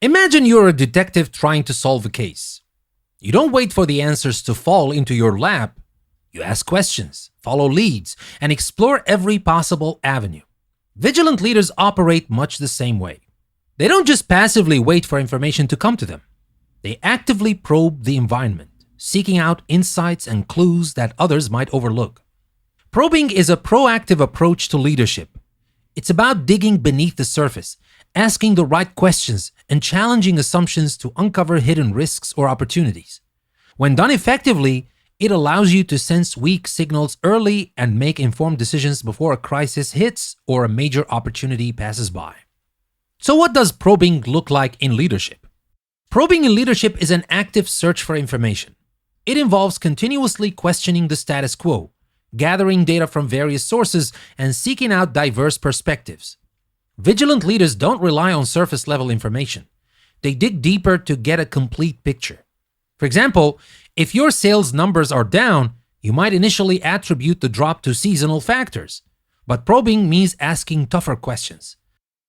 Imagine you're a detective trying to solve a case. You don't wait for the answers to fall into your lap. You ask questions, follow leads, and explore every possible avenue. Vigilant leaders operate much the same way. They don't just passively wait for information to come to them. They actively probe the environment, seeking out insights and clues that others might overlook. Probing is a proactive approach to leadership. It's about digging beneath the surface, asking the right questions, and challenging assumptions to uncover hidden risks or opportunities. When done effectively, it allows you to sense weak signals early and make informed decisions before a crisis hits or a major opportunity passes by. So what does probing look like in leadership? Probing in leadership is an active search for information. It involves continuously questioning the status quo, gathering data from various sources, and seeking out diverse perspectives. Vigilant leaders don't rely on surface-level information. They dig deeper to get a complete picture. For example, if your sales numbers are down, you might initially attribute the drop to seasonal factors. But probing means asking tougher questions.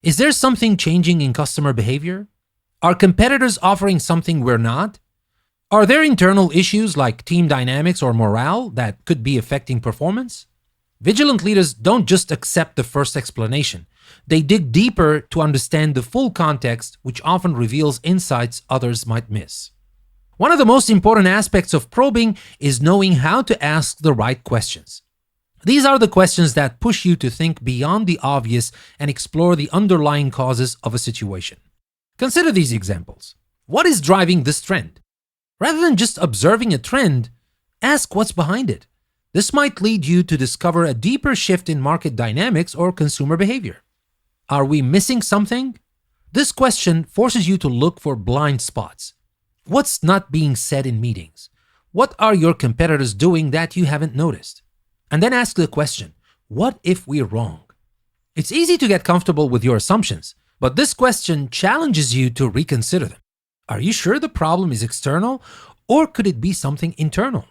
Is there something changing in customer behavior? Are competitors offering something we're not? Are there internal issues like team dynamics or morale that could be affecting performance? Vigilant leaders don't just accept the first explanation. They dig deeper to understand the full context, which often reveals insights others might miss. One of the most important aspects of probing is knowing how to ask the right questions. These are the questions that push you to think beyond the obvious and explore the underlying causes of a situation. Consider these examples. What is driving this trend? Rather than just observing a trend, ask what's behind it. This might lead you to discover a deeper shift in market dynamics or consumer behavior. Are we missing something? This question forces you to look for blind spots. What's not being said in meetings? What are your competitors doing that you haven't noticed? And then ask the question, what if we're wrong? It's easy to get comfortable with your assumptions, but this question challenges you to reconsider them. Are you sure the problem is external, or could it be something internal?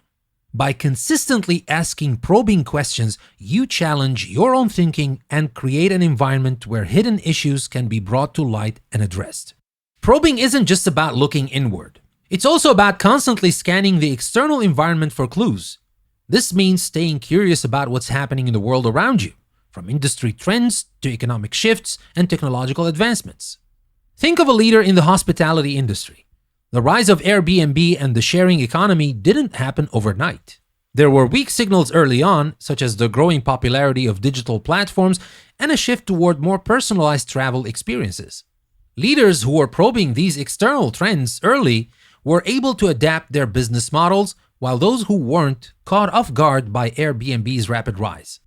By consistently asking probing questions, you challenge your own thinking and create an environment where hidden issues can be brought to light and addressed. Probing isn't just about looking inward. It's also about constantly scanning the external environment for clues. This means staying curious about what's happening in the world around you, from industry trends to economic shifts and technological advancements. Think of a leader in the hospitality industry. The rise of Airbnb and the sharing economy didn't happen overnight. There were weak signals early on, such as the growing popularity of digital platforms and a shift toward more personalized travel experiences. Leaders who were probing these external trends early were able to adapt their business models, while those who weren't caught off guard by Airbnb's rapid rise.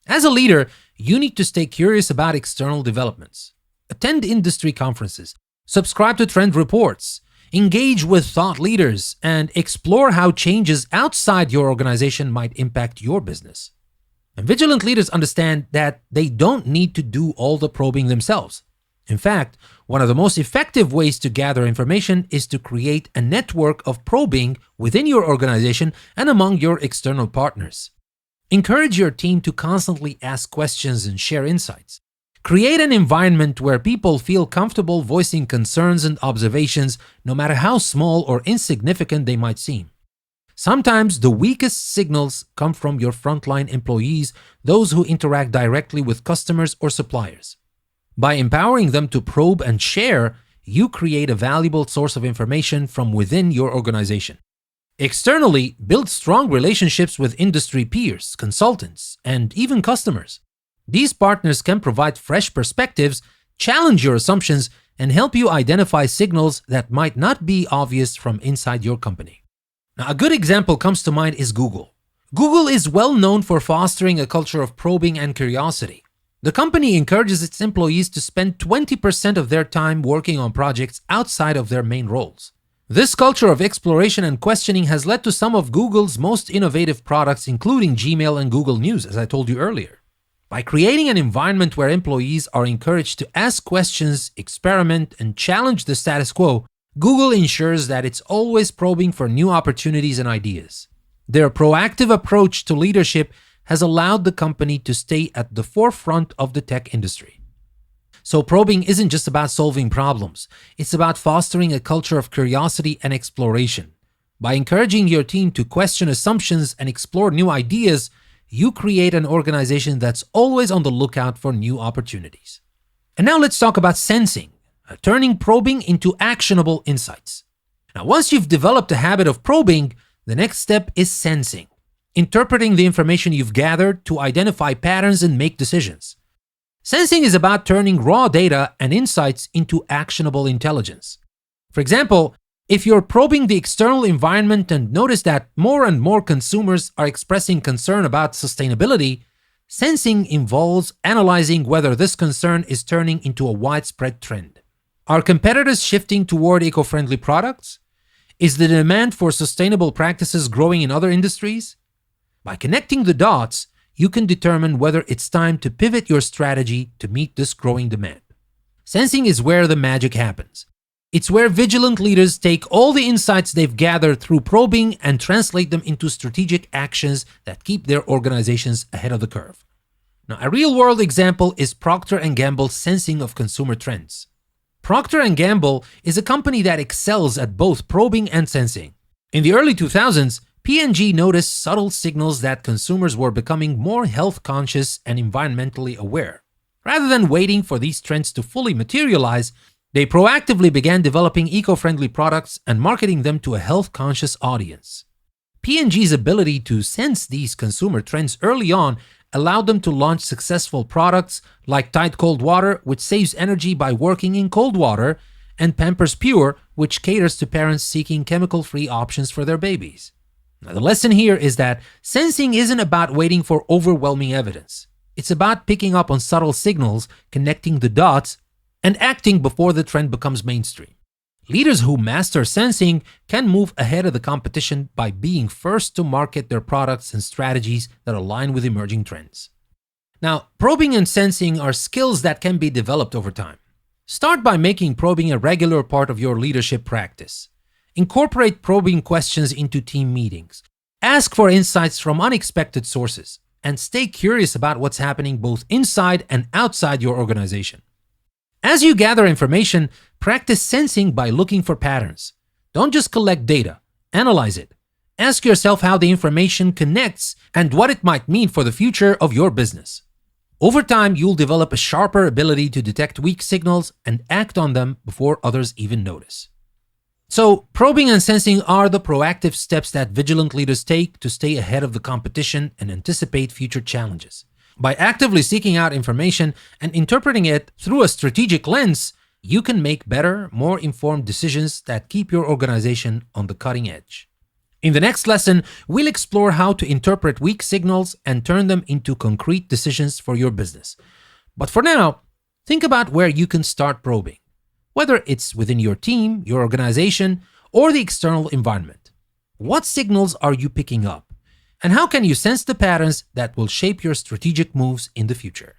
As a leader, you need to stay curious about external developments. Attend industry conferences, subscribe to trend reports, engage with thought leaders, and explore how changes outside your organization might impact your business. And vigilant leaders understand that they don't need to do all the probing themselves. In fact, one of the most effective ways to gather information is to create a network of probing within your organization and among your external partners. Encourage your team to constantly ask questions and share insights. Create an environment where people feel comfortable voicing concerns and observations, no matter how small or insignificant they might seem. Sometimes the weakest signals come from your frontline employees, those who interact directly with customers or suppliers. By empowering them to probe and share, you create a valuable source of information from within your organization. Externally, build strong relationships with industry peers, consultants, and even customers. These partners can provide fresh perspectives, challenge your assumptions, and help you identify signals that might not be obvious from inside your company. Now, a good example comes to mind is Google. Google is well known for fostering a culture of probing and curiosity. The company encourages its employees to spend 20% of their time working on projects outside of their main roles. This culture of exploration and questioning has led to some of Google's most innovative products, including Gmail and Google News, as I told you earlier. By creating an environment where employees are encouraged to ask questions, experiment, and challenge the status quo, Google ensures that it's always probing for new opportunities and ideas. Their proactive approach to leadership has allowed the company to stay at the forefront of the tech industry. So probing isn't just about solving problems, it's about fostering a culture of curiosity and exploration. By encouraging your team to question assumptions and explore new ideas, you create an organization that's always on the lookout for new opportunities. And now let's talk about sensing, turning probing into actionable insights. Now, once you've developed a habit of probing, the next step is sensing, interpreting the information you've gathered to identify patterns and make decisions. Sensing is about turning raw data and insights into actionable intelligence. For example, if you're probing the external environment and notice that more and more consumers are expressing concern about sustainability, sensing involves analyzing whether this concern is turning into a widespread trend. Are competitors shifting toward eco-friendly products? Is the demand for sustainable practices growing in other industries? By connecting the dots, you can determine whether it's time to pivot your strategy to meet this growing demand. Sensing is where the magic happens. It's where vigilant leaders take all the insights they've gathered through probing and translate them into strategic actions that keep their organizations ahead of the curve. Now, a real-world example is Procter Gamble's sensing of consumer trends. Procter Gamble is a company that excels at both probing and sensing. In the early 2000s, P&G noticed subtle signals that consumers were becoming more health-conscious and environmentally aware. Rather than waiting for these trends to fully materialize, they proactively began developing eco-friendly products and marketing them to a health-conscious audience. P&G's ability to sense these consumer trends early on allowed them to launch successful products like Tide Cold Water, which saves energy by working in cold water, and Pampers Pure, which caters to parents seeking chemical-free options for their babies. Now, the lesson here is that sensing isn't about waiting for overwhelming evidence. It's about picking up on subtle signals, connecting the dots, and acting before the trend becomes mainstream. Leaders who master sensing can move ahead of the competition by being first to market their products and strategies that align with emerging trends. Now, probing and sensing are skills that can be developed over time. Start by making probing a regular part of your leadership practice. Incorporate probing questions into team meetings. Ask for insights from unexpected sources, and stay curious about what's happening both inside and outside your organization. As you gather information, practice sensing by looking for patterns. Don't just collect data, analyze it. Ask yourself how the information connects and what it might mean for the future of your business. Over time, you'll develop a sharper ability to detect weak signals and act on them before others even notice. So, probing and sensing are the proactive steps that vigilant leaders take to stay ahead of the competition and anticipate future challenges. By actively seeking out information and interpreting it through a strategic lens, you can make better, more informed decisions that keep your organization on the cutting edge. In the next lesson, we'll explore how to interpret weak signals and turn them into concrete decisions for your business. But for now, think about where you can start probing, whether it's within your team, your organization, or the external environment. What signals are you picking up? And how can you sense the patterns that will shape your strategic moves in the future?